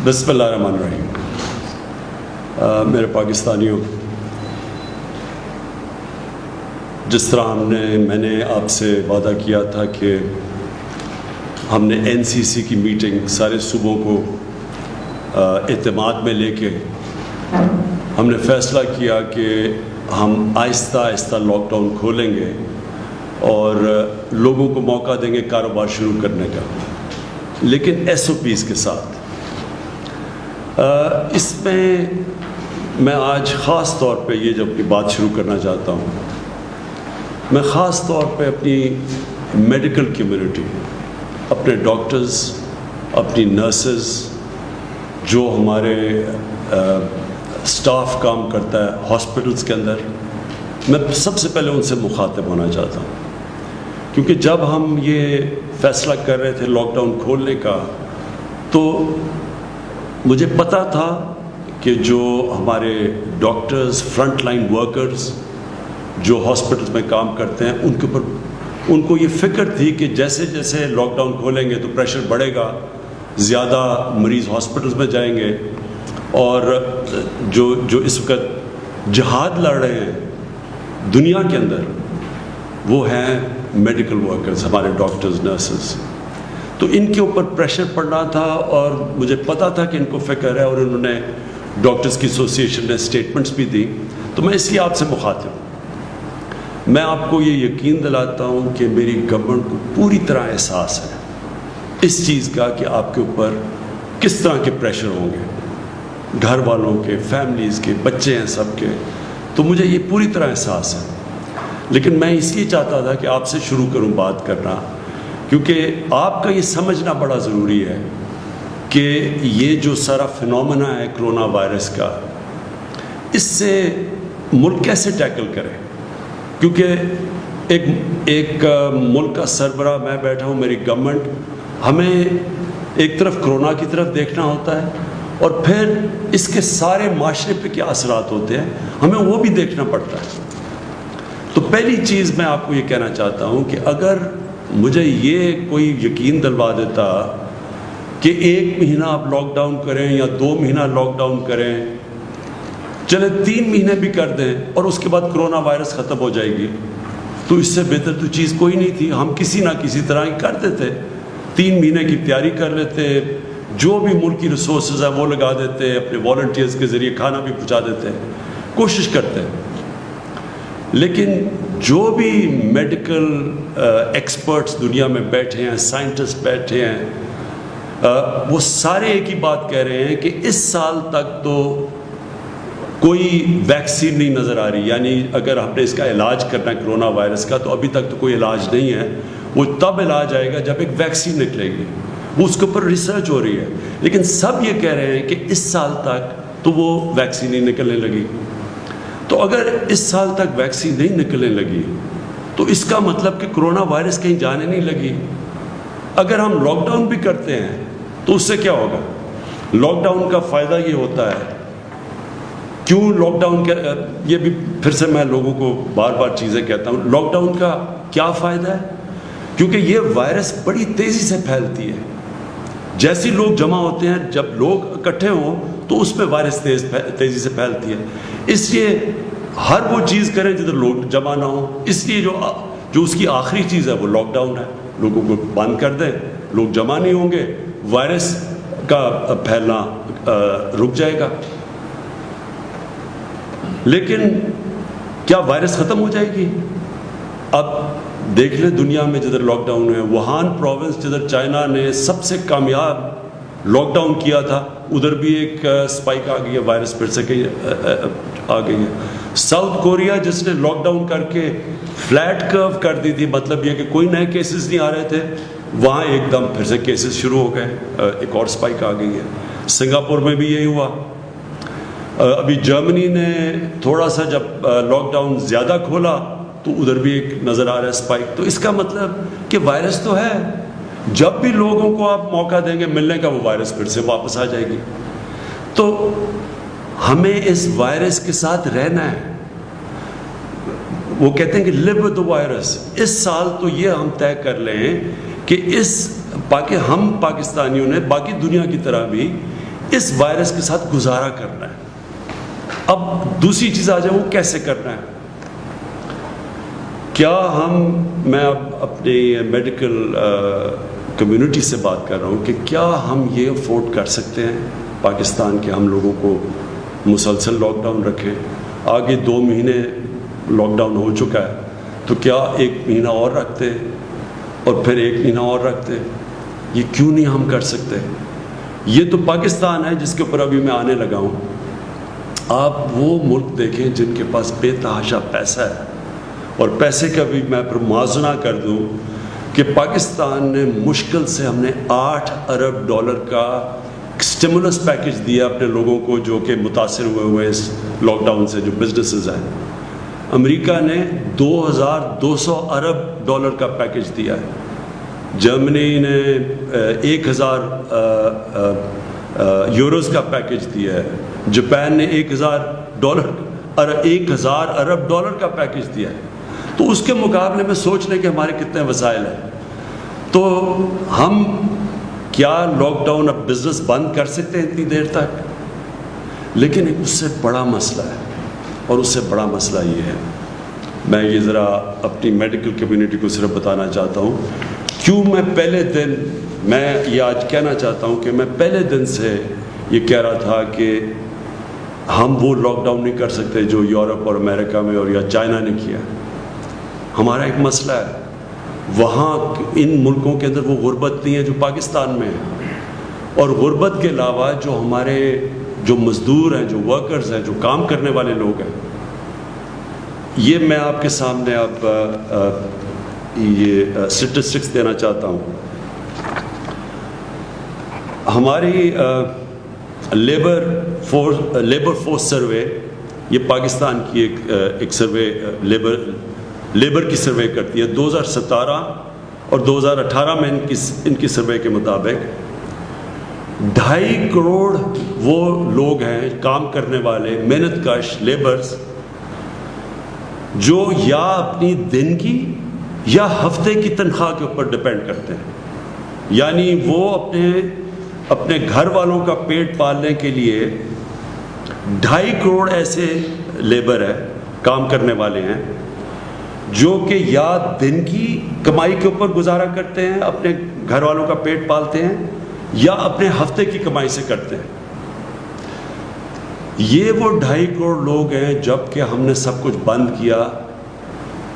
بسم اللہ الرحمن الرحیم. میرے پاکستانیوں، جس طرح میں نے آپ سے وعدہ کیا تھا کہ ہم نے NCC کی میٹنگ سارے صوبوں کو اعتماد میں لے کے ہم نے فیصلہ کیا کہ ہم آہستہ آہستہ لاک ڈاؤن کھولیں گے اور لوگوں کو موقع دیں گے کاروبار شروع کرنے کا، لیکن SOPs کے ساتھ. اس میں آج خاص طور پہ یہ جو اپنی بات شروع کرنا چاہتا ہوں، میں خاص طور پہ اپنی میڈیکل کمیونٹی، اپنے ڈاکٹرز، اپنی نرسز، جو ہمارے اسٹاف کام کرتا ہے ہاسپٹلس کے اندر، میں سب سے پہلے ان سے مخاطب ہونا چاہتا ہوں. کیونکہ جب ہم یہ فیصلہ کر رہے تھے لاک ڈاؤن کھولنے کا، تو مجھے پتہ تھا کہ جو ہمارے ڈاکٹرز، فرنٹ لائن ورکرز جو ہاسپٹلس میں کام کرتے ہیں، ان کو یہ فکر تھی کہ جیسے جیسے لاک ڈاؤن کھولیں گے تو پریشر بڑھے گا، زیادہ مریض ہاسپٹلس میں جائیں گے، اور جو اس وقت جہاد لڑ رہے ہیں دنیا کے اندر، وہ ہیں میڈیکل ورکرز، ہمارے ڈاکٹرز، نرسز. تو ان کے اوپر پریشر پڑنا تھا، اور مجھے پتا تھا کہ ان کو فکر ہے، اور انہوں نے ڈاکٹرز کی ایسوسیشن نے اسٹیٹمنٹس بھی دی. تو میں اس لیے آپ سے مخاطب ہوں. میں آپ کو یہ یقین دلاتا ہوں کہ میری گورنمنٹ کو پوری طرح احساس ہے اس چیز کا کہ آپ کے اوپر کس طرح کے پریشر ہوں گے، گھر والوں کے، فیملیز کے، بچے ہیں سب کے. تو مجھے یہ پوری طرح احساس ہے. لیکن میں اس لیے چاہتا تھا کہ آپ سے شروع کروں بات کرنا، کیونکہ آپ کا یہ سمجھنا بڑا ضروری ہے کہ یہ جو سارا فنومنا ہے کرونا وائرس کا، اس سے ملک کیسے ٹیکل کرے. کیونکہ ایک ملک کا سربراہ میں بیٹھا ہوں، میری گورنمنٹ، ہمیں ایک طرف کرونا کی طرف دیکھنا ہوتا ہے، اور پھر اس کے سارے معاشرے پہ کیا اثرات ہوتے ہیں ہمیں وہ بھی دیکھنا پڑتا ہے. تو پہلی چیز میں آپ کو یہ کہنا چاہتا ہوں کہ اگر مجھے یہ کوئی یقین دلوا دیتا کہ 1 مہینہ آپ لاک ڈاؤن کریں یا 2 مہینہ لاک ڈاؤن کریں، چلے 3 مہینے بھی کر دیں، اور اس کے بعد کرونا وائرس ختم ہو جائے گی، تو اس سے بہتر تو چیز کوئی نہیں تھی. ہم کسی نہ کسی طرح ہی کر دیتے، 3 مہینے کی تیاری کر لیتے، جو بھی ملکی ریسورسز ہیں وہ لگا دیتے، اپنے والنٹیئرز کے ذریعے کھانا بھی پہنچا دیتے، کوشش کرتے. لیکن جو بھی میڈیکل ایکسپرٹس دنیا میں بیٹھے ہیں، سائنٹسٹ بیٹھے ہیں، وہ سارے ایک ہی بات کہہ رہے ہیں کہ اس سال تک تو کوئی ویکسین نہیں نظر آ رہی. یعنی اگر ہم نے اس کا علاج کرنا ہے کرونا وائرس کا، تو ابھی تک تو کوئی علاج نہیں ہے. وہ تب علاج آئے گا جب ایک ویکسین نکلے گی، وہ اس کے اوپر ریسرچ ہو رہی ہے. لیکن سب یہ کہہ رہے ہیں کہ اس سال تک تو وہ ویکسین نہیں نکلنے لگی. تو اگر اس سال تک ویکسین نہیں نکلنے لگی تو اس کا مطلب کہ کرونا وائرس کہیں جانے نہیں لگی. اگر ہم لاک ڈاؤن بھی کرتے ہیں تو اس سے کیا ہوگا؟ لاک ڈاؤن کا فائدہ یہ ہوتا ہے، کیوں لاک ڈاؤن کا، یہ بھی پھر سے میں لوگوں کو بار بار چیزیں کہتا ہوں، لاک ڈاؤن کا کیا فائدہ ہے؟ کیونکہ یہ وائرس بڑی تیزی سے پھیلتی ہے. جیسے لوگ جمع ہوتے ہیں، جب لوگ اکٹھے ہوں تو اس میں وائرس تیزی سے پھیلتی ہے. اس لیے ہر وہ چیز کریں جدھر لوگ جمع نہ ہوں. اس لیے جو اس کی آخری چیز ہے وہ لاک ڈاؤن ہے. لوگوں کو بند کر دیں، لوگ جمع نہیں ہوں گے، وائرس کا پھیلنا رک جائے گا. لیکن کیا وائرس ختم ہو جائے گی؟ اب دیکھ لیں دنیا میں جدھر لاک ڈاؤن ہے، ووہان پروونس جدھر چائنا نے سب سے کامیاب لاک ڈاؤن کیا تھا، ادھر بھی ایک سپائک آ گئی ہے، وائرس پھر سے آ گئی ہے. ساؤتھ کوریا جس نے لاک ڈاؤن کر کے فلیٹ کرو کر دی تھی، مطلب یہ کہ کوئی نئے کیسز نہیں آ رہے تھے، وہاں ایک دم پھر سے کیسز شروع ہو گئے، ایک اور سپائک آ گئی ہے. سنگاپور میں بھی یہی ہوا. ابھی جرمنی نے تھوڑا سا جب لاک ڈاؤن زیادہ کھولا تو ادھر بھی ایک نظر آ رہا ہے سپائک. تو اس کا مطلب کہ وائرس تو ہے، جب بھی لوگوں کو آپ موقع دیں گے ملنے کا، وہ وائرس پھر سے واپس آ جائے گی. تو ہمیں اس وائرس کے ساتھ رہنا ہے. وہ کہتے ہیں کہ live with the virus. اس سال تو یہ ہم طے کر لیں کہ ہم پاکستانیوں نے باقی دنیا کی طرح بھی اس وائرس کے ساتھ گزارا کرنا ہے. اب دوسری چیز آ جائے وہ کیسے کرنا ہے. کیا میں اب اپنی میڈیکل کمیونٹی سے بات کر رہا ہوں کہ کیا ہم یہ افورڈ کر سکتے ہیں پاکستان کے ہم لوگوں کو مسلسل لاک ڈاؤن رکھیں. آگے 2 مہینے لاک ڈاؤن ہو چکا ہے, تو کیا 1 مہینہ اور رکھتے اور پھر 1 مہینہ اور رکھتے؟ یہ کیوں نہیں ہم کر سکتے؟ یہ تو پاکستان ہے جس کے اوپر ابھی میں آنے لگا ہوں. آپ وہ ملک دیکھیں جن کے پاس بے تحاشا پیسہ ہے, اور پیسے کا بھی میں پر موازنہ کر دوں کہ پاکستان نے مشکل سے ہم نے $8 ارب کا اسٹیمولس پیکج دیا اپنے لوگوں کو جو کہ متاثر ہوئے اس لاک ڈاؤن سے, جو بزنسز ہیں. امریکہ نے $2,200 ارب کا پیکج دیا ہے. جرمنی نے 1,000 یوروز کا پیکج دیا ہے. جاپان نے $1,000 ارب کا پیکج دیا ہے. تو اس کے مقابلے میں سوچ لیں کہ ہمارے کتنے وسائل ہیں. تو ہم کیا لاک ڈاؤن اب بزنس بند کر سکتے ہیں اتنی دیر تک؟ لیکن اس سے بڑا مسئلہ ہے, اور اس سے بڑا مسئلہ یہ ہے, میں یہ ذرا اپنی میڈیکل کمیونٹی کو صرف بتانا چاہتا ہوں کیوں میں پہلے دن, میں یہ آج کہنا چاہتا ہوں کہ میں پہلے دن سے یہ کہہ رہا تھا کہ ہم وہ لاک ڈاؤن نہیں کر سکتے جو یورپ اور امریکہ میں اور یا چائنا نے کیا. ہمارا ایک مسئلہ ہے, وہاں ان ملکوں کے اندر وہ غربت نہیں ہے جو پاکستان میں ہے, اور غربت کے علاوہ جو ہمارے جو مزدور ہیں, جو ورکرز ہیں, جو کام کرنے والے لوگ ہیں, یہ میں آپ کے سامنے اب یہ اسٹیٹسٹکس دینا چاہتا ہوں. ہماری لیبر فورس سروے, یہ پاکستان کی ایک سروے لیبر کی سروے کرتی ہے. 2017 اور 2018 میں ان کی سروے کے مطابق 2.5 کروڑ وہ لوگ ہیں کام کرنے والے, محنت کش لیبرز, جو یا اپنی دن کی یا ہفتے کی تنخواہ کے اوپر ڈپینڈ کرتے ہیں. یعنی وہ اپنے گھر والوں کا پیٹ پالنے کے لیے 2.5 کروڑ ایسے لیبر ہیں, کام کرنے والے ہیں, جو کہ یا دن کی کمائی کے اوپر گزارا کرتے ہیں, اپنے گھر والوں کا پیٹ پالتے ہیں, یا اپنے ہفتے کی کمائی سے کرتے ہیں. یہ وہ 2.5 کروڑ لوگ ہیں. جب کہ ہم نے سب کچھ بند کیا,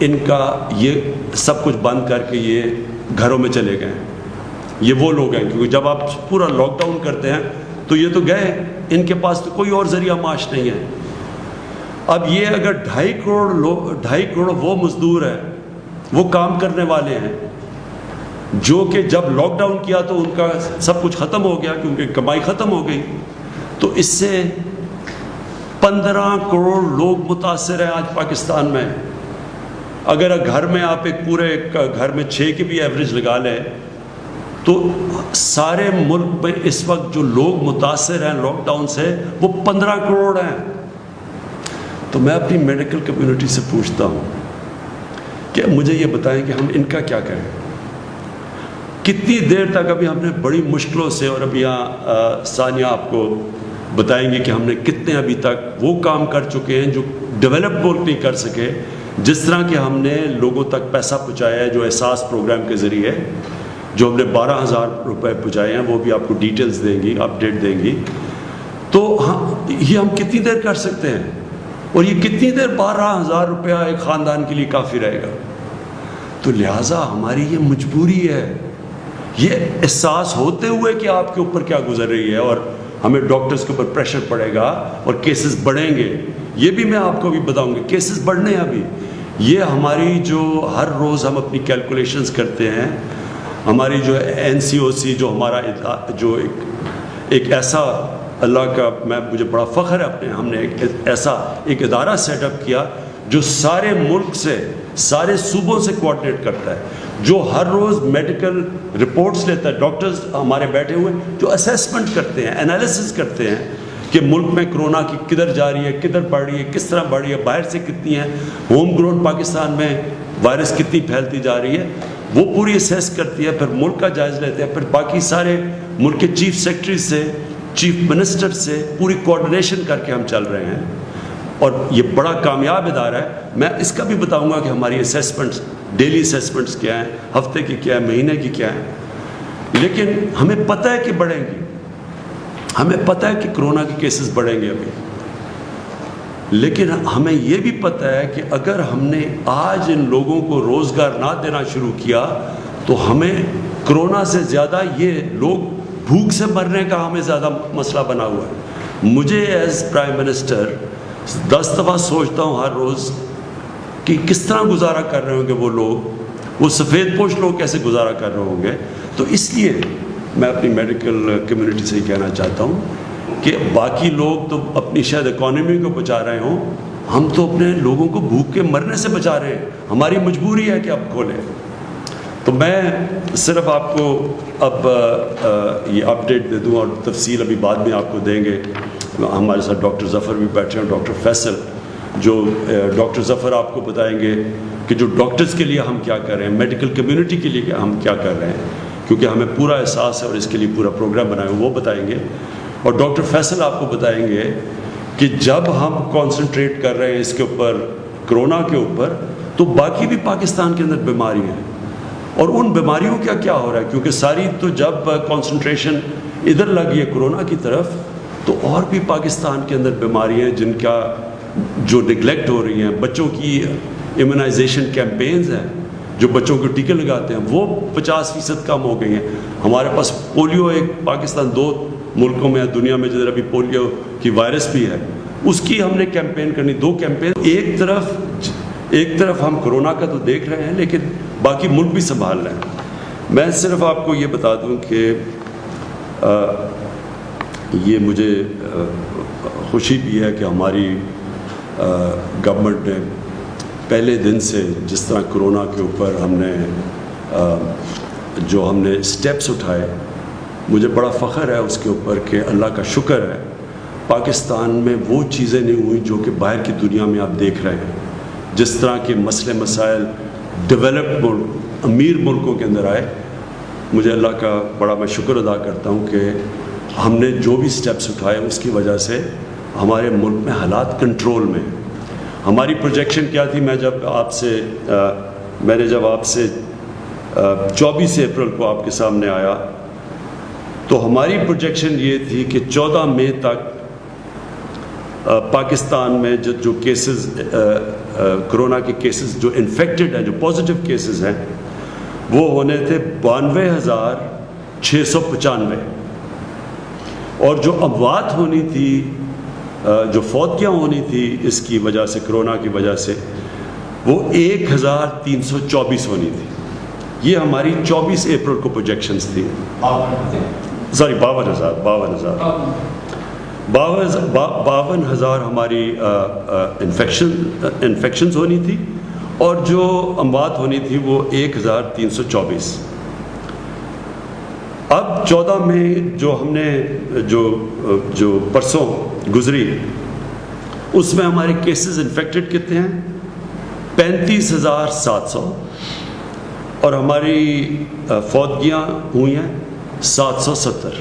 ان کا یہ سب کچھ بند کر کے یہ گھروں میں چلے گئے. یہ وہ لوگ ہیں, کیونکہ جب آپ پورا لاک ڈاؤن کرتے ہیں تو یہ تو گئے, ان کے پاس تو کوئی اور ذریعہ معاش نہیں ہے. اب یہ اگر 2.5 کروڑ وہ مزدور ہیں, وہ کام کرنے والے ہیں, جو کہ جب لاک ڈاؤن کیا تو ان کا سب کچھ ختم ہو گیا کیونکہ کمائی ختم ہو گئی, تو اس سے 15 کروڑ لوگ متاثر ہیں آج پاکستان میں. اگر گھر میں آپ ایک پورے گھر میں 6 کی بھی ایوریج لگا لیں تو سارے ملک میں اس وقت جو لوگ متاثر ہیں لاک ڈاؤن سے وہ 15 کروڑ ہیں. تو میں اپنی میڈیکل کمیونٹی سے پوچھتا ہوں کہ مجھے یہ بتائیں کہ ہم ان کا کیا کریں. کتنی دیر تک ابھی ہم نے بڑی مشکلوں سے, اور ابھی یہاں ثانیہ آپ کو بتائیں گے کہ ہم نے کتنے ابھی تک وہ کام کر چکے ہیں جو ڈیولپ ملک نہیں کر سکے, جس طرح کہ ہم نے لوگوں تک پیسہ پہنچایا ہے جو احساس پروگرام کے ذریعے, جو ہم نے 12,000 روپے پہنچائے ہیں, وہ بھی آپ کو ڈیٹیلز دیں گی, اپڈیٹ دیں گی. تو یہ ہم کتنی دیر کر سکتے ہیں, اور یہ کتنی دیر 12,000 روپیہ ایک خاندان کے لیے کافی رہے گا. تو لہٰذا ہماری یہ مجبوری ہے, یہ احساس ہوتے ہوئے کہ آپ کے اوپر کیا گزر رہی ہے, اور ہمیں ڈاکٹرز کے اوپر پریشر پڑے گا اور کیسز بڑھیں گے. یہ بھی میں آپ کو بھی بتاؤں گا, کیسز بڑھنے ہیں ابھی. یہ ہماری جو ہر روز ہم اپنی کیلکولیشنز کرتے ہیں, ہماری جو NCOC, جو ہمارا جو ایک ایسا, اللہ کا مجھے بڑا فخر ہے اپنے, ہم نے ایک ادارہ سیٹ اپ کیا جو سارے ملک سے, سارے صوبوں سے کوآرڈینیٹ کرتا ہے, جو ہر روز میڈیکل رپورٹس لیتا ہے. ڈاکٹرز ہمارے بیٹھے ہوئے جو اسیسمنٹ کرتے ہیں, انالیسس کرتے ہیں کہ ملک میں کرونا کی کدھر جا رہی ہے, کدھر بڑھ رہی ہے, کس طرح بڑھ رہی ہے, باہر سے کتنی ہے, ہوم گرون پاکستان میں وائرس کتنی پھیلتی جا رہی ہے, وہ پوری اسیس کرتی ہے. پھر ملک کا جائزہ لیتے ہیں, پھر باقی سارے ملک کے چیف سیکرٹری سے چیف منسٹر سے پوری کوآرڈینیشن کر کے ہم چل رہے ہیں، اور یہ بڑا کامیاب ادارہ ہے۔ میں اس کا بھی بتاؤں گا کہ ہماری اسیسمنٹس، ڈیلی اسیسمنٹس کیا ہیں، ہفتے کی کیا ہے، مہینے کی کیا ہیں، لیکن ہمیں پتہ ہے کہ بڑھیں گی، ہمیں پتہ ہے کہ کرونا کے کیسز بڑھیں گے ابھی، لیکن ہمیں یہ بھی پتہ ہے کہ اگر ہم نے آج ان لوگوں کو روزگار نہ دینا شروع کیا تو ہمیں کرونا سے زیادہ یہ لوگ بھوک سے مرنے کا ہمیں زیادہ مسئلہ بنا ہوا ہے۔ مجھے ایز پرائم منسٹر 10 دفعہ سوچتا ہوں ہر روز کہ کس طرح گزارا کر رہے ہوں گے وہ لوگ، وہ سفید پوش لوگ کیسے گزارا کر رہے ہوں گے۔ تو اس لیے میں اپنی میڈیکل کمیونٹی سے یہ کہنا چاہتا ہوں کہ باقی لوگ تو اپنی شاید اکانومی کو بچا رہے ہوں، ہم تو اپنے لوگوں کو بھوک کے مرنے سے بچا رہے ہیں، ہماری مجبوری ہے کہ اب کھولیں۔ تو میں صرف آپ کو اب یہ اپڈیٹ دے دوں، اور تفصیل ابھی بعد میں آپ کو دیں گے۔ ہمارے ساتھ ڈاکٹر ظفر بھی بیٹھے ہیں، ڈاکٹر فیصل، جو ڈاکٹر ظفر آپ کو بتائیں گے کہ جو ڈاکٹرز کے لیے ہم کیا کر رہے ہیں، میڈیکل کمیونٹی کے لیے ہم کیا کر رہے ہیں، کیونکہ ہمیں پورا احساس ہے اور اس کے لیے پورا پروگرام بنایا وہ بتائیں گے۔ اور ڈاکٹر فیصل آپ کو بتائیں گے کہ جب ہم کانسنٹریٹ کر رہے ہیں اس کے اوپر، کرونا کے اوپر، تو باقی بھی پاکستان کے اندر بیماری ہیں، اور ان بیماریوں کا کیا ہو رہا ہے، کیونکہ ساری تو جب کانسنٹریشن ادھر لگی ہے کرونا کی طرف، تو اور بھی پاکستان کے اندر بیماری ہیں جن کا جو نگلیکٹ ہو رہی ہیں۔ بچوں کی امیونائزیشن کیمپینز ہیں، جو بچوں کو ٹیکے لگاتے ہیں، وہ 50% کم ہو گئی ہیں۔ ہمارے پاس پولیو، ایک پاکستان 2 ملکوں میں دنیا میں جدھر ابھی پولیو کی وائرس بھی ہے، اس کی ہم نے کیمپین کرنی، 2 کیمپین۔ ایک طرف ہم کرونا کا تو دیکھ رہے ہیں، لیکن باقی ملک بھی سنبھال رہے ہیں۔ میں صرف آپ کو یہ بتا دوں کہ یہ مجھے خوشی بھی ہے کہ ہماری گورنمنٹ نے پہلے دن سے جس طرح کرونا کے اوپر ہم نے جو ہم نے اسٹیپس اٹھائے، مجھے بڑا فخر ہے اس کے اوپر کہ اللہ کا شکر ہے پاکستان میں وہ چیزیں نہیں ہوئیں جو کہ باہر کی دنیا میں آپ دیکھ رہے ہیں۔ جس طرح کے مسئلے مسائل ڈیولپڈ ملک، امیر ملکوں کے اندر آئے، مجھے اللہ کا بڑا میں شکر ادا کرتا ہوں کہ ہم نے جو بھی سٹیپس اٹھائے اس کی وجہ سے ہمارے ملک میں حالات کنٹرول میں۔ ہماری پروجیکشن کیا تھی، میں نے جب آپ سے 24 اپریل کو آپ کے سامنے آیا تو ہماری پروجیکشن یہ تھی کہ 14 مئی تک پاکستان میں جو کیسز، کرونا کے کیسز جو انفیکٹڈ ہیں، جو پازیٹیو کیسز ہیں، وہ ہونے تھے 92,695، اور جو اموات ہونی تھی، جو فوتیاں ہونی تھی اس کی وجہ سے، کرونا کی وجہ سے، وہ 1,324 ہونی تھی۔ یہ ہماری 24 اپریل کو پروجیکشنز تھی۔ 52,000 ہماری انفیکشنز ہونی تھی، اور جو اموات ہونی تھی وہ 1,324۔ اب 14 مئی جو ہم نے جو پرسوں گزری، اس میں ہمارے کیسز انفیکٹڈ کتنے ہیں؟ 35,700، اور ہماری فوتگیاں ہوئی ہیں 770۔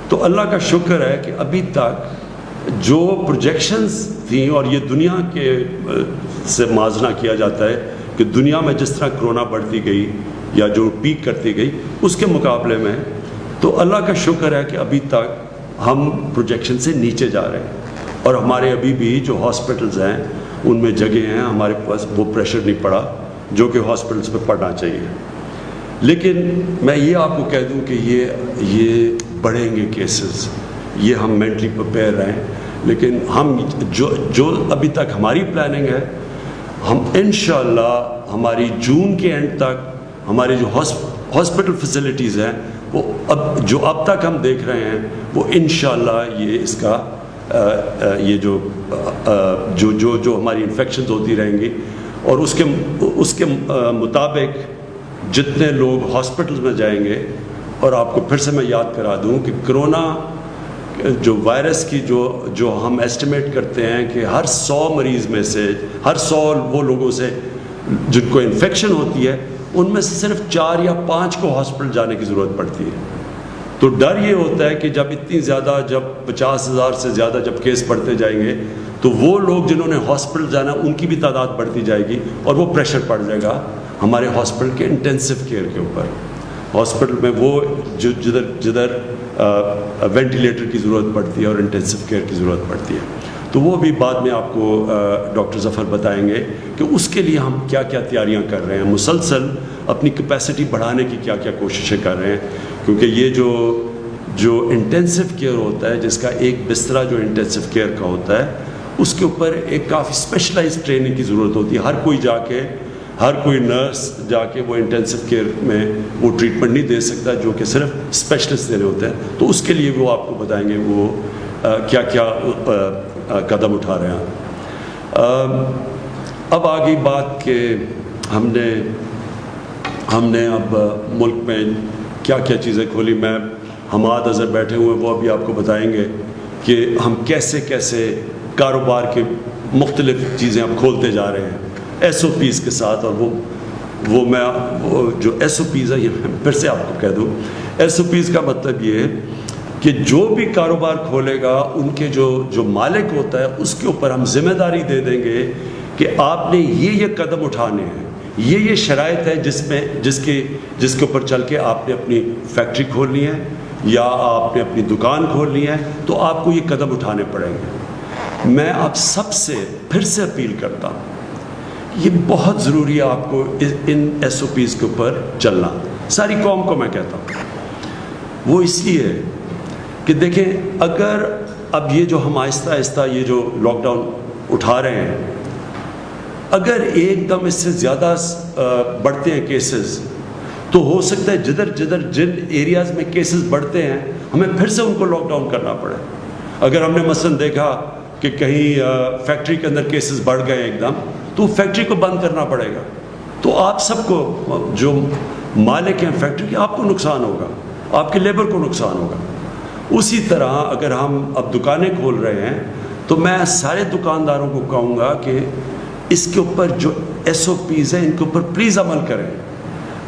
تو اللہ کا شکر ہے کہ ابھی تک جو پروجیکشنز تھیں، اور یہ دنیا کے سے موازنہ کیا جاتا ہے کہ دنیا میں جس طرح کرونا بڑھتی گئی یا جو پیک کرتی گئی اس کے مقابلے میں، تو اللہ کا شکر ہے کہ ابھی تک ہم پروجیکشن سے نیچے جا رہے ہیں، اور ہمارے ابھی بھی جو ہاسپٹلز ہیں ان میں جگہ ہیں، ہمارے پاس وہ پریشر نہیں پڑا جو کہ ہاسپٹلز پہ پڑنا چاہیے۔ لیکن میں یہ آپ کو کہہ دوں کہ یہ بڑھیں گے کیسز، یہ ہم مینٹلی پریپیئر رہیں، لیکن ہم جو ابھی تک ہماری پلاننگ ہے، ہم انشاءاللہ ہماری جون کے اینڈ تک ہماری جو ہاسپٹل فیسلٹیز ہیں، وہ اب تک ہم دیکھ رہے ہیں، وہ انشاءاللہ یہ اس کا یہ جو ہماری انفیکشنز ہوتی رہیں گی، اور اس کے مطابق جتنے لوگ ہاسپٹل میں جائیں گے۔ اور آپ کو پھر سے میں یاد کرا دوں کہ کرونا جو وائرس کی جو ہم ایسٹیمیٹ کرتے ہیں کہ ہر 100 مریض میں سے، ہر 100 وہ لوگوں سے جن کو انفیکشن ہوتی ہے، ان میں سے صرف 4 یا 5 کو ہاسپٹل جانے کی ضرورت پڑتی ہے۔ تو ڈر یہ ہوتا ہے کہ جب اتنی زیادہ، جب 50,000 سے زیادہ جب کیس بڑھتے جائیں گے تو وہ لوگ جنہوں نے ہاسپٹل جانا ان کی بھی تعداد بڑھتی جائے گی، اور وہ پریشر پڑ جائے گا ہمارے ہاسپٹل کے انٹینسو کیئر کے اوپر. ہاسپٹل میں وہ جدھر وینٹیلیٹر کی ضرورت پڑتی ہے اور انٹینسو کیئر کی ضرورت پڑتی ہے. تو وہ بھی بعد میں آپ کو ڈاکٹر ظفر بتائیں گے کہ اس کے لیے ہم کیا کیا تیاریاں کر رہے ہیں، مسلسل اپنی کیپیسٹی بڑھانے کی کیا کیا کوششیں کر رہے ہیں. کیونکہ یہ جو انٹینسو کیئر ہوتا ہے، جس کا ایک بسترا جو انٹینسو کیئر کا ہوتا ہے، اس کے اوپر ایک کافی اسپیشلائز ٹریننگ کی ضرورت ہوتی ہے. ہر کوئی نرس جا کے وہ انٹینسو کیئر میں وہ ٹریٹمنٹ نہیں دے سکتا جو کہ صرف اسپیشلسٹ دینے ہوتے ہیں. تو اس کے لیے وہ آپ کو بتائیں گے وہ کیا کیا قدم اٹھا رہے ہیں. اب آگئی بات کہ ہم نے اب ملک میں کیا کیا چیزیں کھولی. میں حماد اظہر بیٹھے ہوئے وہ ابھی آپ کو بتائیں گے کہ ہم کیسے کاروبار کے مختلف چیزیں اب کھولتے جا رہے ہیں ایس او پیز کے ساتھ. اور وہ جو ایس او پیز ہے، یہ میں پھر سے آپ کو کہہ دوں، ایس او پیز کا مطلب یہ ہے کہ جو بھی کاروبار کھولے گا ان کے جو مالک ہوتا ہے اس کے اوپر ہم ذمہ داری دے دیں گے کہ آپ نے یہ قدم اٹھانے ہیں، یہ شرائط ہے جس کے اوپر چل کے آپ نے اپنی فیکٹری کھولنی ہے یا آپ نے اپنی دکان کھولنی ہے، تو آپ کو یہ قدم اٹھانے پڑیں گے. میں آپ سب سے پھر سے اپیل کرتا ہوں، یہ بہت ضروری ہے آپ کو ان ایس او پیز کے اوپر چلنا. ساری قوم کو میں کہتا ہوں، وہ اس لیے کہ دیکھیں، اگر اب یہ جو ہم آہستہ آہستہ یہ جو لاک ڈاؤن اٹھا رہے ہیں، اگر ایک دم اس سے زیادہ بڑھتے ہیں کیسز، تو ہو سکتا ہے جن ایریاز میں کیسز بڑھتے ہیں ہمیں پھر سے ان کو لاک ڈاؤن کرنا پڑے. اگر ہم نے مثلاً دیکھا کہ کہیں فیکٹری کے اندر کیسز بڑھ گئے ایک دم، تو فیکٹری کو بند کرنا پڑے گا. تو آپ سب کو، جو مالک ہیں فیکٹری کے، آپ کو نقصان ہوگا، آپ کے لیبر کو نقصان ہوگا. اسی طرح اگر ہم اب دکانیں کھول رہے ہیں تو میں سارے دکانداروں کو کہوں گا کہ اس کے اوپر جو ایس او پیز ہیں ان کے اوپر پلیز عمل کریں.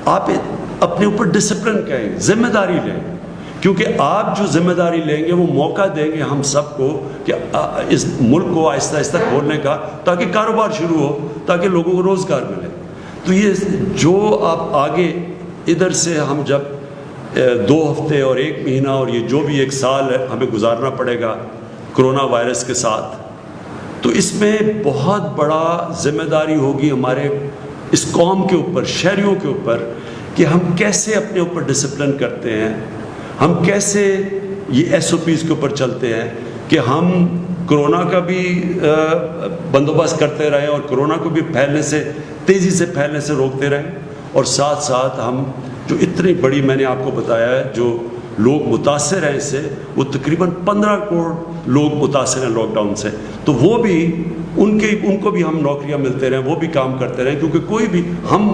آپ اپنے اوپر ڈسپلن کریں، ذمہ داری لیں، کیونکہ آپ جو ذمہ داری لیں گے وہ موقع دیں گے ہم سب کو کہ اس ملک کو آہستہ آہستہ کھولنے کا، تاکہ کاروبار شروع ہو، تاکہ لوگوں کو روزگار ملے. تو یہ جو آپ آگے ادھر سے ہم جب 2 ہفتے اور 1 مہینہ اور یہ جو بھی 1 سال ہمیں گزارنا پڑے گا کرونا وائرس کے ساتھ، تو اس میں بہت بڑا ذمہ داری ہوگی ہمارے اس قوم کے اوپر، شہریوں کے اوپر، کہ ہم کیسے اپنے اوپر ڈسپلن کرتے ہیں، ہم کیسے یہ ایس او پیز کے اوپر چلتے ہیں کہ ہم کرونا کا بھی بندوبست کرتے رہیں اور کرونا کو بھی تیزی سے پھیلنے سے روکتے رہیں، اور ساتھ ساتھ ہم جو اتنی بڑی، میں نے آپ کو بتایا ہے، جو لوگ متاثر ہیں اس سے، وہ تقریباً 15 کروڑ لوگ متاثر ہیں لاک ڈاؤن سے. تو وہ بھی ان کو بھی ہم نوکریاں ملتے رہیں، وہ بھی کام کرتے رہیں، کیونکہ کوئی بھی ہم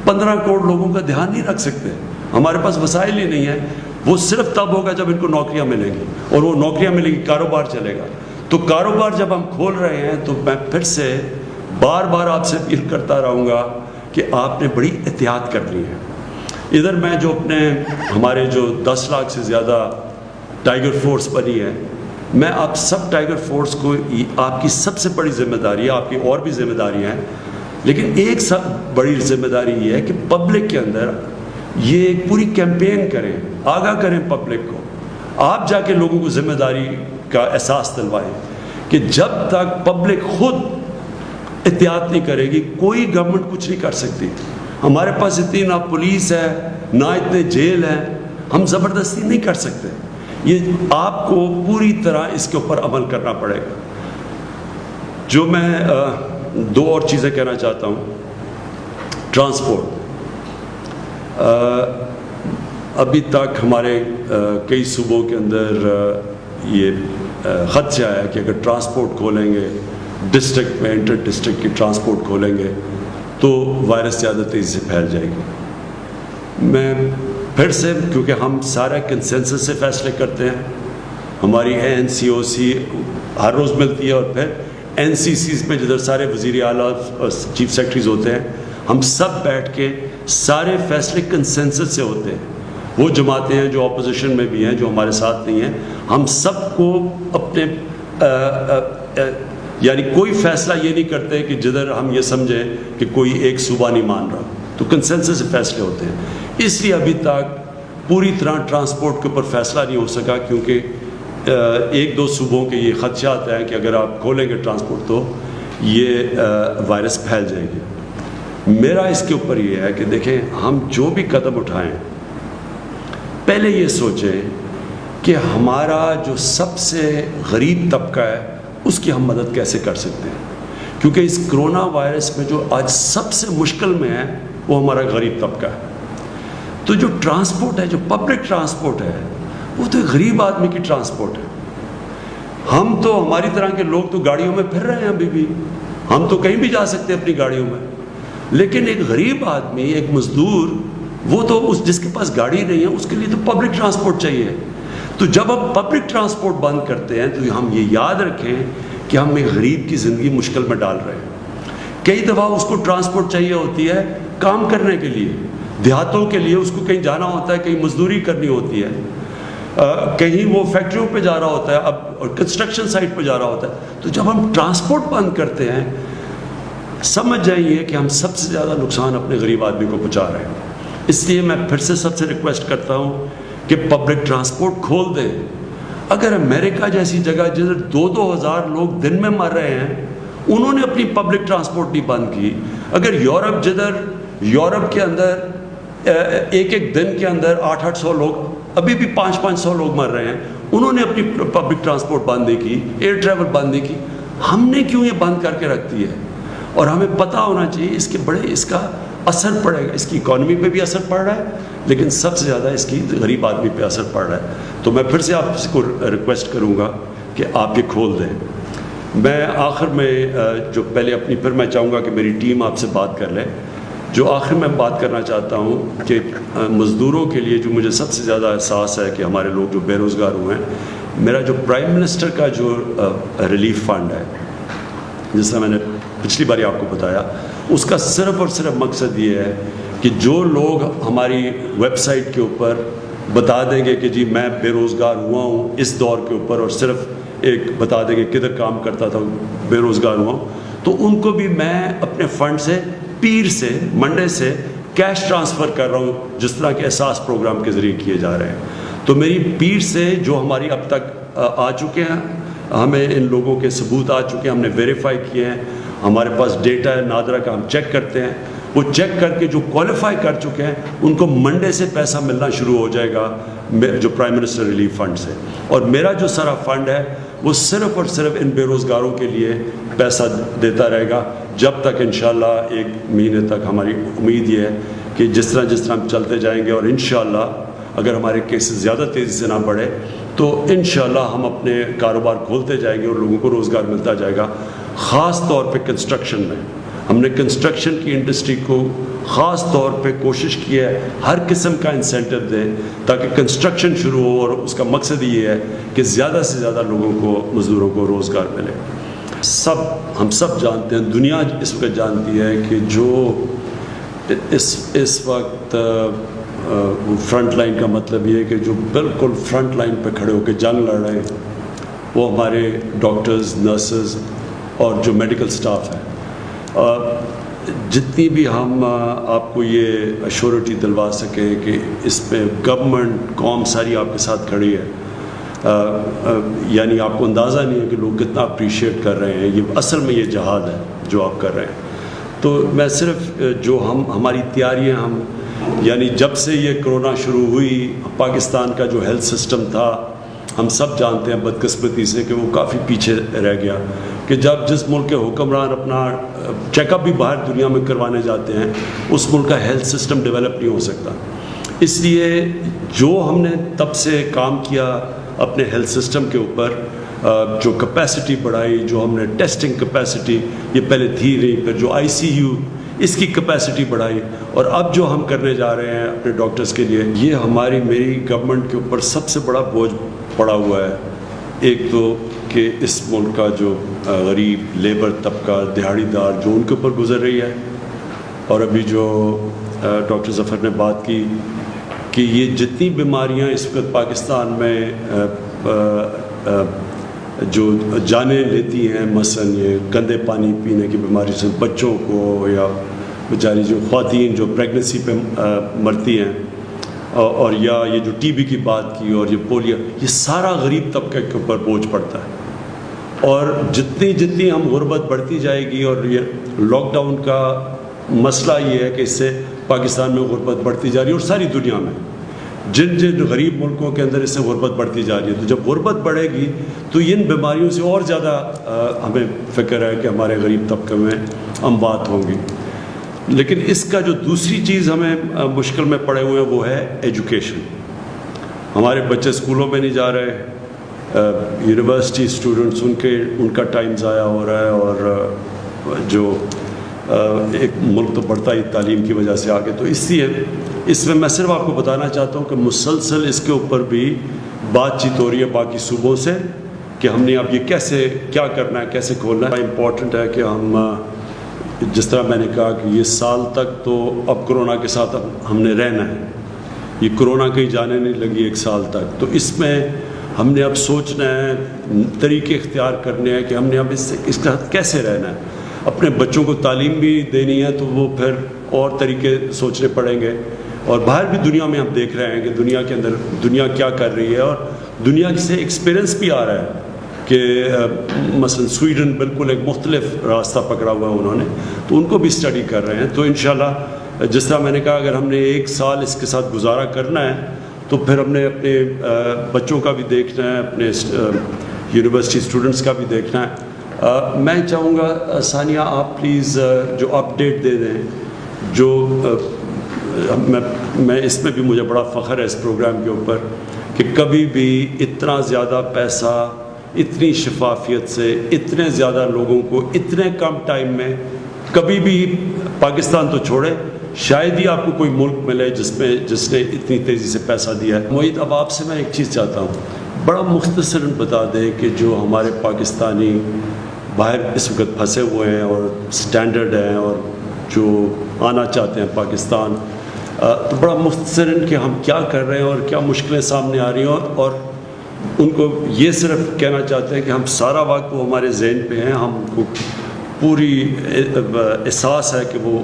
15 کروڑ لوگوں کا دھیان نہیں رکھ سکتے، ہمارے پاس وسائل ہی نہیں ہیں. وہ صرف تب ہوگا جب ان کو نوکریاں ملیں گی، اور وہ نوکریاں ملیں گی، کاروبار چلے گا. تو کاروبار جب ہم کھول رہے ہیں تو میں پھر سے بار بار آپ سے اپیل کرتا رہوں گا کہ آپ نے بڑی احتیاط کرنی ہے. ادھر میں جو ہمارے جو 10 لاکھ سے زیادہ ٹائیگر فورس بنی ہے، میں آپ سب ٹائیگر فورس کو، آپ کی سب سے بڑی ذمہ داری ہے، آپ کی اور بھی ذمہ داریاں ہیں، لیکن ایک سب بڑی ذمہ داری یہ ہے کہ پبلک کے اندر یہ ایک پوری کیمپین کریں، آگاہ کریں پبلک کو. آپ جا کے لوگوں کو ذمہ داری کا احساس دلوائیں کہ جب تک پبلک خود احتیاط نہیں کرے گی، کوئی گورنمنٹ کچھ نہیں کر سکتی. ہمارے پاس اتنی نہ پولیس ہے، نہ اتنے جیل ہیں، ہم زبردستی نہیں کر سکتے. یہ آپ کو پوری طرح اس کے اوپر عمل کرنا پڑے گا. جو میں 2 اور چیزیں کہنا چاہتا ہوں. ٹرانسپورٹ، ابھی تک ہمارے کئی صوبوں کے اندر یہ خدشہ ہے کہ اگر ٹرانسپورٹ کھولیں گے، ڈسٹرکٹ میں انٹر ڈسٹرکٹ کی ٹرانسپورٹ کھولیں گے تو وائرس زیادہ تیزی سے پھیل جائے گی. میں پھر سے، کیونکہ ہم سارا کنسنسس سے فیصلے کرتے ہیں، ہماری NCOC ہر روز ملتی ہے، اور پھر NCCs میں جدھر سارے وزیر اعلیٰ اور چیف سیکرٹریز ہوتے ہیں، ہم سب بیٹھ کے سارے فیصلے کنسنسس سے ہوتے ہیں. وہ جماعتیں ہیں جو اپوزیشن میں بھی ہیں, جو ہمارے ساتھ نہیں ہیں, ہم سب کو اپنے یعنی کوئی فیصلہ یہ نہیں کرتے کہ جدھر ہم یہ سمجھیں کہ کوئی ایک صوبہ نہیں مان رہا, تو کنسنسس سے فیصلے ہوتے ہیں. اس لیے ابھی تک پوری طرح ٹرانسپورٹ کے اوپر فیصلہ نہیں ہو سکا, کیونکہ ایک دو صوبوں کے یہ خدشات ہیں کہ اگر آپ کھولیں گے ٹرانسپورٹ تو یہ وائرس پھیل جائے گی. میرا اس کے اوپر یہ ہے کہ دیکھیں, ہم جو بھی قدم اٹھائیں پہلے یہ سوچیں کہ ہمارا جو سب سے غریب طبقہ ہے اس کی ہم مدد کیسے کر سکتے ہیں, کیونکہ اس کرونا وائرس میں جو آج سب سے مشکل میں ہے وہ ہمارا غریب طبقہ ہے. تو جو ٹرانسپورٹ ہے, جو پبلک ٹرانسپورٹ ہے, وہ تو ایک غریب آدمی کی ٹرانسپورٹ ہے. ہم تو ہماری طرح کے لوگ تو گاڑیوں میں پھر رہے ہیں ابھی بھی, ہم تو کہیں بھی جا سکتے ہیں اپنی گاڑیوں میں, لیکن ایک غریب آدمی, ایک مزدور, وہ تو جس کے پاس گاڑی نہیں ہے اس کے لیے تو پبلک ٹرانسپورٹ چاہیے. تو جب ہم پبلک ٹرانسپورٹ بند کرتے ہیں تو ہم یہ یاد رکھیں کہ ہم ایک غریب کی زندگی مشکل میں ڈال رہے ہیں. کئی دفعہ اس کو ٹرانسپورٹ چاہیے ہوتی ہے کام کرنے کے لیے, دیہاتوں کے لیے اس کو کہیں جانا ہوتا ہے, کہیں مزدوری کرنی ہوتی ہے, کہیں وہ فیکٹریوں پہ جا رہا ہوتا ہے, اب کنسٹرکشن سائٹ پہ جا رہا ہوتا ہے. تو جب ہم ٹرانسپورٹ بند کرتے ہیں سمجھ جائیے کہ ہم سب سے زیادہ نقصان اپنے غریب آدمی کو پہنچا رہے ہیں. اس لیے میں پھر سے سب سے ریکویسٹ کرتا ہوں کہ پبلک ٹرانسپورٹ کھول دیں. اگر امریکہ جیسی جگہ جدھر 2,000 لوگ دن میں مر رہے ہیں انہوں نے اپنی پبلک ٹرانسپورٹ نہیں بند کی, اگر یورپ جدھر یورپ کے اندر ایک دن کے اندر 800 لوگ, ابھی بھی 500 لوگ مر رہے ہیں, انہوں نے اپنی پبلک ٹرانسپورٹ بند نہیں کی, ایئر ٹریول بند نہیں کی, ہم نے کیوں یہ بند کر کے رکھ دی ہے؟ اور ہمیں پتہ ہونا چاہیے اس کا اثر پڑے گا, اس کی اکانومی پہ بھی اثر پڑ رہا ہے, لیکن سب سے زیادہ اس کی غریب آدمی پہ اثر پڑ رہا ہے. تو میں پھر سے آپ کو ریکویسٹ کروں گا کہ آپ یہ کھول دیں. میں آخر میں جو پہلے اپنی, پھر میں چاہوں گا کہ میری ٹیم آپ سے بات کر لے. جو آخر میں بات کرنا چاہتا ہوں کہ مزدوروں کے لیے جو مجھے سب سے زیادہ احساس ہے کہ ہمارے لوگ جو بے روزگار ہوئے ہیں, میرا جو پرائم منسٹر کا جو ریلیف فنڈ ہے, جس طرح میں نے پچھلی باری آپ کو بتایا, اس کا صرف اور صرف مقصد یہ ہے کہ جو لوگ ہماری ویب سائٹ کے اوپر بتا دیں گے کہ جی میں بے روزگار ہوا ہوں اس دور کے اوپر, اور صرف ایک بتا دیں گے کدھر کام کرتا تھا, بے روزگار ہوا ہوں, تو ان کو بھی میں اپنے فنڈ سے پیر سے منڈے سے کیش ٹرانسفر کر رہا ہوں, جس طرح کے احساس پروگرام کے ذریعے کیے جا رہے ہیں. تو میری پیر سے جو ہماری اب تک آ چکے ہیں, ہمیں ان لوگوں کے ثبوت آ چکے ہیں, ہم نے ویریفائی کیے ہیں, ہمارے پاس ڈیٹا ہے نادرا کا, ہم چیک کرتے ہیں, وہ چیک کر کے جو کوالیفائی کر چکے ہیں ان کو منڈے سے پیسہ ملنا شروع ہو جائے گا جو پرائم منسٹر ریلیف فنڈ سے. اور میرا جو سارا فنڈ ہے وہ صرف اور صرف ان بے روزگاروں کے لیے پیسہ دیتا رہے گا جب تک انشاءاللہ 1 مہینے تک. ہماری امید یہ ہے کہ جس طرح ہم چلتے جائیں گے, اور انشاءاللہ اگر ہمارے کیسز زیادہ تیزی سے نہ بڑھے تو انشاءاللہ ہم اپنے کاروبار کھولتے جائیں گے اور لوگوں کو روزگار ملتا جائے گا. خاص طور پہ کنسٹرکشن میں ہم نے کنسٹرکشن کی انڈسٹری کو خاص طور پہ کوشش کی ہے ہر قسم کا انسینٹو دیں تاکہ کنسٹرکشن شروع ہو, اور اس کا مقصد یہ ہے کہ زیادہ سے زیادہ لوگوں کو, مزدوروں کو روزگار ملے. ہم سب جانتے ہیں, دنیا اس وقت جانتی ہے کہ جو اس وقت فرنٹ لائن کا مطلب یہ ہے کہ جو بالکل فرنٹ لائن پہ کھڑے ہو کے جنگ لڑ رہے ہیں وہ ہمارے ڈاکٹرز, نرسز اور جو میڈیکل سٹاف ہے. جتنی بھی ہم آپ کو یہ ایشورٹی دلوا سکیں کہ اس میں گورنمنٹ قوم ساری آپ کے ساتھ کھڑی ہے, یعنی آپ کو اندازہ نہیں ہے کہ لوگ کتنا اپریشیٹ کر رہے ہیں. یہ اصل میں یہ جہاد ہے جو آپ کر رہے ہیں. تو میں صرف جو ہماری تیاریاں یعنی جب سے یہ کرونا شروع ہوئی, پاکستان کا جو ہیلتھ سسٹم تھا ہم سب جانتے ہیں بدقسمتی سے کہ وہ کافی پیچھے رہ گیا, کہ جس ملک کے حکمران اپنا چیک اپ بھی باہر دنیا میں کروانے جاتے ہیں اس ملک کا ہیلتھ سسٹم ڈیولپ نہیں ہو سکتا. اس لیے جو ہم نے تب سے کام کیا اپنے ہیلتھ سسٹم کے اوپر, جو کیپیسٹی بڑھائی, جو ہم نے ٹیسٹنگ کیپیسٹی یہ پہلے تھی نہیں, پھر جو ICU اس کی کیپیسٹی بڑھائی, اور اب جو ہم کرنے جا رہے ہیں اپنے ڈاکٹرز کے لیے, یہ میری گورنمنٹ کے اوپر سب سے بڑا بوجھ پڑا ہوا ہے. ایک تو کہ اس ملک کا جو غریب لیبر طبقہ, دہاڑی دار, جو ان کے اوپر گزر رہی ہے, اور ابھی جو ڈاکٹر ظفر نے بات کی کہ یہ جتنی بیماریاں اس وقت پاکستان میں جو جانیں لیتی ہیں، مثلاً یہ گندے پانی پینے کی بیماری سے بچوں کو، یا بیچاری جو خواتین جو پریگننسی پہ مرتی ہیں، اور یا یہ جو ٹی بی کی بات کی، اور یہ پولیو، یہ سارا غریب طبقے کے اوپر بوجھ پڑتا ہے. اور جتنی ہم غربت بڑھتی جائے گی، اور یہ لاک ڈاؤن کا مسئلہ یہ ہے کہ اس سے پاکستان میں غربت بڑھتی جا رہی ہے، اور ساری دنیا میں جن غریب ملکوں کے اندر اس سے غربت بڑھتی جا رہی ہے. تو جب غربت بڑھے گی تو ان بیماریوں سے اور زیادہ ہمیں فکر ہے کہ ہمارے غریب طبقے میں اموات ہوں گی. لیکن اس کا جو دوسری چیز ہمیں مشکل میں پڑے ہوئے ہیں وہ ہے ایجوکیشن. ہمارے بچے اسکولوں میں نہیں جا رہے، یونیورسٹی اسٹوڈنٹس ان کا ٹائم ضائع ہو رہا ہے، اور جو ایک ملک تو بڑھتا ہی تعلیم کی وجہ سے آگے. تو اس میں صرف آپ کو بتانا چاہتا ہوں کہ مسلسل اس کے اوپر بھی بات چیت ہو رہی ہے باقی صوبوں سے کہ ہم نے اب یہ کیا کرنا ہے، کیسے کھولنا ہے. امپورٹنٹ ہے کہ ہم، جس طرح میں نے کہا کہ یہ سال تک تو اب کرونا کے ساتھ ہم نے رہنا ہے، یہ کرونا کہیں جانے نہیں لگی ایک سال تک. تو اس میں ہم نے اب سوچنا ہے، طریقے اختیار کرنے ہیں کہ ہم نے اب اس کا کیسے رہنا ہے. اپنے بچوں کو تعلیم بھی دینی ہے تو وہ پھر اور طریقے سوچنے پڑیں گے. اور باہر بھی دنیا میں ہم دیکھ رہے ہیں کہ دنیا کے اندر دنیا کیا کر رہی ہے، اور دنیا سے ایکسپیرئنس بھی آ رہا ہے کہ مثلا سویڈن بالکل ایک مختلف راستہ پکڑا ہوا ہے انہوں نے، تو ان کو بھی اسٹڈی کر رہے ہیں. تو انشاءاللہ جس طرح میں نے کہا اگر ہم نے ایک سال اس کے ساتھ گزارا کرنا ہے تو پھر ہم نے اپنے بچوں کا بھی دیکھنا ہے، اپنے یونیورسٹی اسٹوڈنٹس کا بھی دیکھنا ہے. میں چاہوں گا ثانیہ آپ پلیز جو اپڈیٹ دے دیں، جو میں اس میں بھی مجھے بڑا فخر ہے اس پروگرام کے اوپر کہ کبھی بھی اتنا زیادہ پیسہ، اتنی شفافیت سے، اتنے زیادہ لوگوں کو اتنے کم ٹائم میں کبھی بھی، پاکستان تو چھوڑے، شاید ہی آپ کو کوئی ملک ملے جس نے اتنی تیزی سے پیسہ دیا ہے. محیط، اب آپ سے میں ایک چیز چاہتا ہوں، بڑا مختصراً بتا دیں کہ جو ہمارے پاکستانی باہر اس وقت پھنسے ہوئے ہیں اور سٹینڈرڈ ہیں اور جو آنا چاہتے ہیں پاکستان، تو بڑا مختصراً کہ ہم کیا کر رہے ہیں اور کیا مشکلیں سامنے آ رہی ہیں، اور ان کو یہ صرف کہنا چاہتے ہیں کہ ہم سارا وقت وہ ہمارے ذہن پہ ہیں، ہم کو پوری احساس ہے کہ وہ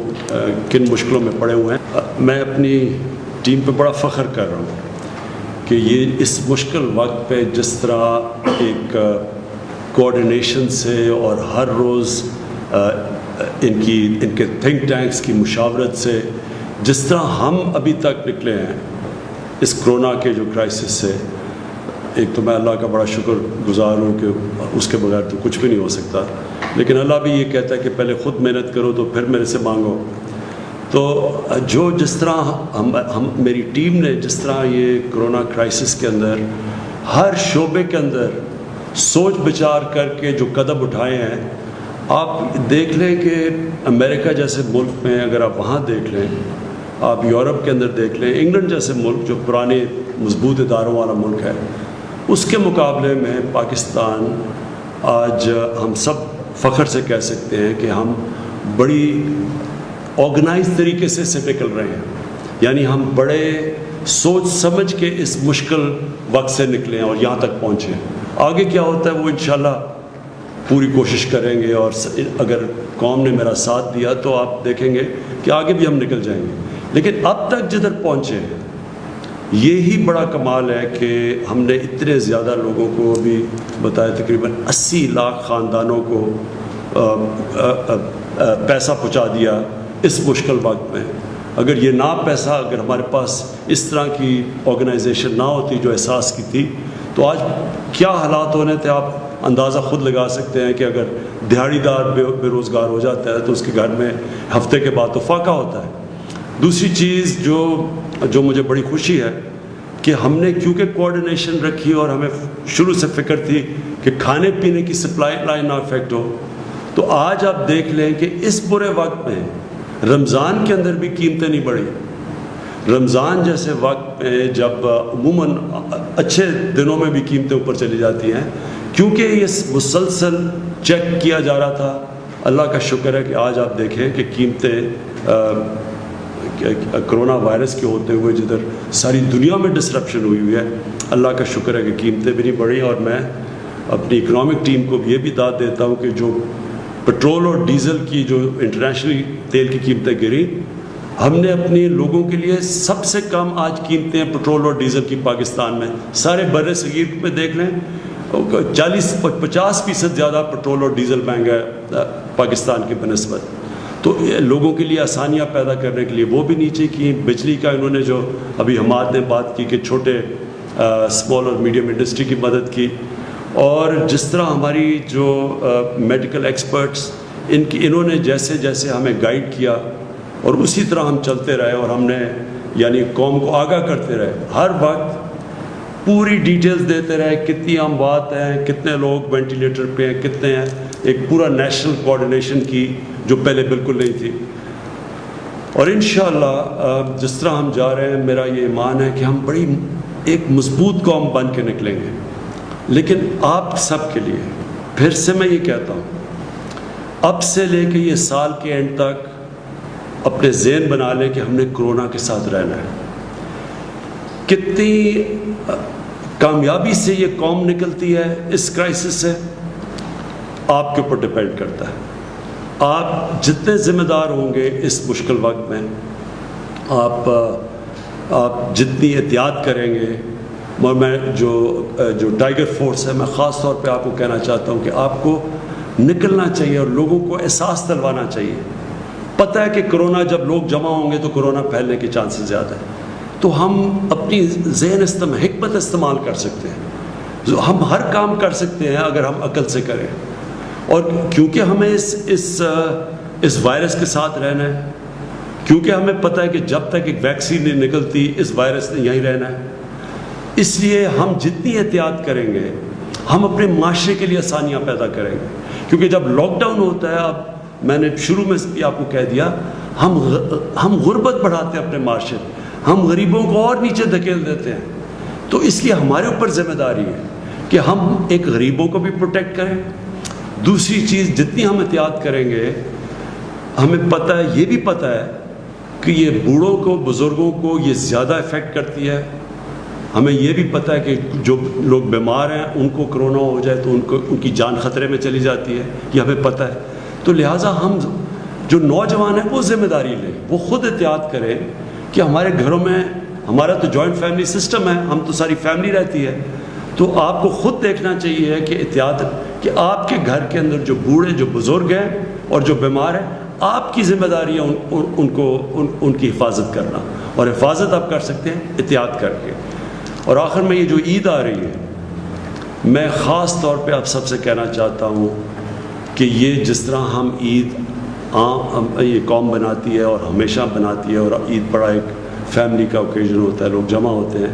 کن مشکلوں میں پڑے ہوئے ہیں. میں اپنی ٹیم پہ بڑا فخر کر رہا ہوں کہ یہ اس مشکل وقت پہ جس طرح ایک کوآرڈینیشن سے اور ہر روز ان کے تھنک ٹینکس کی مشاورت سے جس طرح ہم ابھی تک نکلے ہیں اس کرونا کے جو کرائسس سے، ایک تو میں اللہ کا بڑا شکر گزار ہوں کہ اس کے بغیر تو کچھ بھی نہیں ہو سکتا، لیکن اللہ بھی یہ کہتا ہے کہ پہلے خود محنت کرو تو پھر میرے سے مانگو. تو جس طرح میری ٹیم نے جس طرح یہ کرونا کرائسس کے اندر ہر شعبے کے اندر سوچ بچار کر کے جو قدم اٹھائے ہیں، آپ دیکھ لیں کہ امریکہ جیسے ملک میں اگر آپ وہاں دیکھ لیں، آپ یورپ کے اندر دیکھ لیں، انگلینڈ جیسے ملک جو پرانے مضبوط اداروں والا ملک ہے، اس کے مقابلے میں پاکستان آج ہم سب فخر سے کہہ سکتے ہیں کہ ہم بڑی آرگنائز طریقے سے نکل رہے ہیں. یعنی ہم بڑے سوچ سمجھ کے اس مشکل وقت سے نکلے ہیں اور یہاں تک پہنچے ہیں. آگے کیا ہوتا ہے وہ انشاءاللہ پوری کوشش کریں گے، اور اگر قوم نے میرا ساتھ دیا تو آپ دیکھیں گے کہ آگے بھی ہم نکل جائیں گے. لیکن اب تک جدھر پہنچے ہیں یہی بڑا کمال ہے کہ ہم نے اتنے زیادہ لوگوں کو بھی بتایا، تقریباً 80 لاکھ خاندانوں کو پیسہ پہنچا دیا اس مشکل وقت میں. اگر یہ پیسہ اگر ہمارے پاس اس طرح کی آرگنائزیشن نہ ہوتی جو احساس کی تھی تو آج کیا حالات ہونے تھے آپ اندازہ خود لگا سکتے ہیں کہ اگر دیہڑی دار بے روزگار ہو جاتا ہے تو اس کے گھر میں ہفتے کے بعد تو فاقہ ہوتا ہے. دوسری چیز جو مجھے بڑی خوشی ہے کہ ہم نے کیونکہ کوآرڈینیشن رکھی اور ہمیں شروع سے فکر تھی کہ کھانے پینے کی سپلائی لائن نہ افیکٹ ہو، تو آج آپ دیکھ لیں کہ اس برے وقت میں رمضان کے اندر بھی قیمتیں نہیں بڑھی. رمضان جیسے وقت میں جب عموماً اچھے دنوں میں بھی قیمتیں اوپر چلی جاتی ہیں، کیونکہ یہ مسلسل چیک کیا جا رہا تھا. اللہ کا شکر ہے کہ آج آپ دیکھیں کہ کرونا وائرس کے ہوتے ہوئے جدھر ساری دنیا میں ڈسرپشن ہوئی ہے، اللہ کا شکر ہے کہ قیمتیں بھی نہیں بڑھی. اور میں اپنی اکنامک ٹیم کو بھی یہ بھی داد دیتا ہوں کہ جو پٹرول اور ڈیزل کی جو انٹرنیشنلی تیل کی قیمتیں گری، ہم نے اپنے لوگوں کے لیے سب سے کم آج قیمتیں پٹرول اور ڈیزل کی پاکستان میں. سارے بر صغیر میں دیکھ لیں 40-50% زیادہ پٹرول اور ڈیزل مہنگا ہے پاکستان کی بنسبت. تو لوگوں کے لیے آسانیاں پیدا کرنے کے لیے وہ بھی نیچے کی. بجلی کا انہوں نے جو ابھی حماد نے بات کی کہ چھوٹے اسمال اور میڈیم انڈسٹری کی مدد کی، اور جس طرح ہماری جو میڈیکل ایکسپرٹس انہوں نے جیسے جیسے ہمیں گائیڈ کیا اور اسی طرح ہم چلتے رہے، اور ہم نے یعنی قوم کو آگاہ کرتے رہے، ہر وقت پوری ڈیٹیلز دیتے رہے، کتنی اموات ہیں، کتنے لوگ وینٹیلیٹر پہ ہیں، کتنے ہیں. ایک پورا نیشنل کوآرڈینیشن کی جو پہلے بالکل نہیں تھی. اور انشاءاللہ جس طرح ہم جا رہے ہیں، میرا یہ ایمان ہے کہ ہم بڑی ایک مضبوط قوم بن کے نکلیں گے. لیکن آپ سب کے لیے پھر سے میں یہ کہتا ہوں، اب سے لے کے یہ سال کے اینڈ تک اپنے ذہن بنا لیں کہ ہم نے کرونا کے ساتھ رہنا ہے. کتنی کامیابی سے یہ قوم نکلتی ہے اس کرائسس سے آپ کے اوپر ڈپینڈ کرتا ہے. آپ جتنے ذمہ دار ہوں گے اس مشکل وقت میں، آپ جتنی احتیاط کریں گے. اور میں جو ٹائیگر فورس ہے، میں خاص طور پہ آپ کو کہنا چاہتا ہوں کہ آپ کو نکلنا چاہیے اور لوگوں کو احساس دلوانا چاہیے. پتہ ہے کہ کرونا جب لوگ جمع ہوں گے تو کرونا پھیلنے کے چانسز زیادہ ہیں. تو ہم اپنی ذہن حکمت استعمال کر سکتے ہیں. ہم ہر کام کر سکتے ہیں اگر ہم عقل سے کریں. اور کیونکہ ہمیں اس وائرس کے ساتھ رہنا ہے، کیونکہ ہمیں پتہ ہے کہ جب تک ایک ویکسین نہیں نکلتی اس وائرس نے یہیں رہنا ہے، اس لیے ہم جتنی احتیاط کریں گے ہم اپنے معاشرے کے لیے آسانیاں پیدا کریں گے. کیونکہ جب لاک ڈاؤن ہوتا ہے، اب میں نے شروع میں بھی آپ کو کہہ دیا، ہم غربت بڑھاتے ہیں اپنے معاشرے، ہم غریبوں کو اور نیچے دھکیل دیتے ہیں. تو اس لیے ہمارے اوپر ذمہ داری ہے کہ ہم ایک غریبوں کو بھی پروٹیکٹ کریں. دوسری چیز، جتنی ہم احتیاط کریں گے، ہمیں پتہ ہے، یہ بھی پتہ ہے کہ یہ بوڑھوں کو، بزرگوں کو یہ زیادہ افیکٹ کرتی ہے. ہمیں یہ بھی پتہ ہے کہ جو لوگ بیمار ہیں ان کو کرونا ہو جائے تو ان کی جان خطرے میں چلی جاتی ہے، یہ ہمیں پتہ ہے. تو لہٰذا ہم جو نوجوان ہیں وہ ذمہ داری لیں، وہ خود احتیاط کریں کہ ہمارے گھروں میں، ہمارا تو جوائنٹ فیملی سسٹم ہے، ہم تو ساری فیملی رہتی ہے. تو آپ کو خود دیکھنا چاہیے کہ احتیاط، کہ آپ کے گھر کے اندر جو بوڑھے، جو بزرگ ہیں اور جو بیمار ہیں، آپ کی ذمہ داری ہے ان کی حفاظت کرنا. اور حفاظت آپ کر سکتے ہیں احتیاط کر کے. اور آخر میں یہ جو عید آ رہی ہے، میں خاص طور پہ آپ سب سے کہنا چاہتا ہوں کہ یہ جس طرح ہم عید یہ قوم بناتی ہے اور ہمیشہ بناتی ہے، اور عید بڑا ایک فیملی کا اوکیزن ہوتا ہے، لوگ جمع ہوتے ہیں،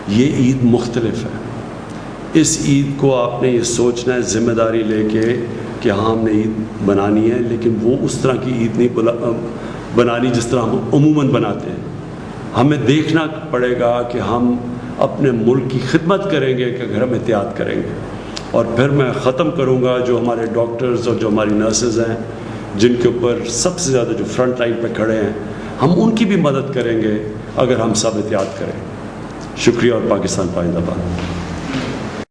یہ عید مختلف ہے. اس عید کو آپ نے یہ سوچنا ہے ذمہ داری لے کے کہ ہاں ہم نے عید بنانی ہے، لیکن وہ اس طرح کی عید نہیں بنانی جس طرح ہم عموماً بناتے ہیں. ہمیں دیکھنا پڑے گا کہ ہم اپنے ملک کی خدمت کریں گے کہ اگر ہم احتیاط کریں گے. اور پھر میں ختم کروں گا، جو ہمارے ڈاکٹرز اور جو ہماری نرسز ہیں جن کے اوپر سب سے زیادہ جو فرنٹ لائن پہ کھڑے ہیں، ہم ان کی بھی مدد کریں گے اگر ہم سب احتیاط کریں. شکریہ اور پاکستان پائندہ باد.